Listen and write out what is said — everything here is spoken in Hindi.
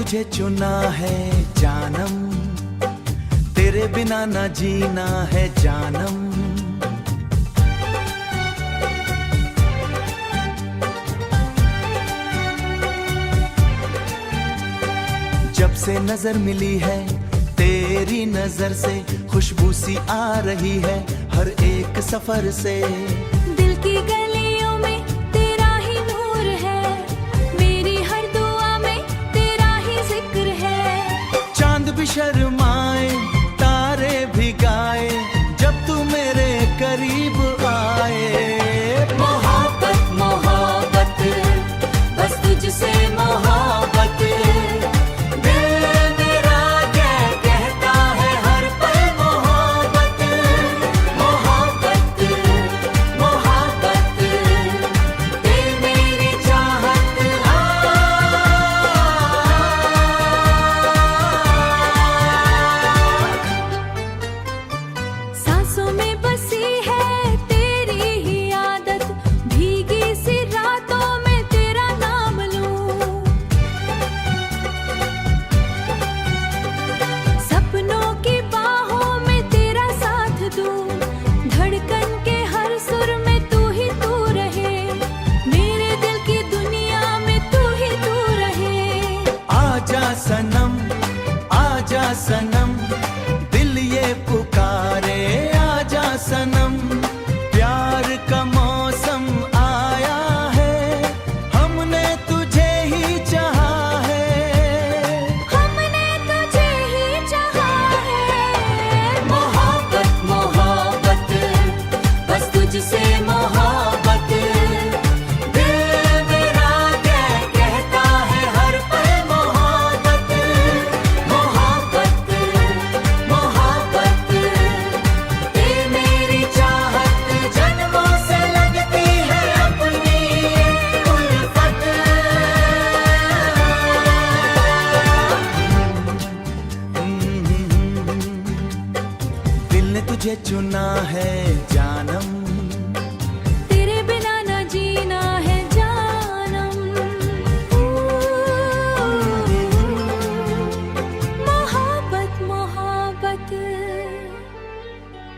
तुझे चुना है जानम, तेरे बिना ना जीना है जानम। जब से नजर मिली है तेरी नजर से, खुशबू सी आ रही है हर एक सफर से। दिल की गलियों में तेरा ही नूर है, मेरी हर दुआ में तेरा ही जिक्र है। चांद भी शर्माए तारे भी गाए, जब तू मेरे करीब आए। मोहब्बत मोहब्बत बस तुझसे मोहब्बत, दिल मेरा कहता है हर पल मोहब्बत। मोहब्बत मोहब्बत तेरी मेरी चाहत सांसों में बसी है तेरी ही आदत, भीगी सी रातों में तेरा नाम लूं। सपनों की बाहों में तेरा साथ दूं, धड़कन के हर सुर में तू ही तू रहे, मेरे दिल की दुनिया में तू ही तू रहे। आजा सनम आजा सनम, दिल ये पुकारे आजा सनम। प्यार का मौसम आया है, हमने तुझे ही चाहा है। हमने तुझे ही चाहा है। मोहब्बत मोहब्बत बस तुझसे मोहब्बत, दिल मेरा कहता है हर पल मोहब्बत। मोहब्बत मोहब्बत तेरी मेरी चाहत, जन्मों से लगती है अपनी उल्फत। दिल ने तुझे चुना है जानम,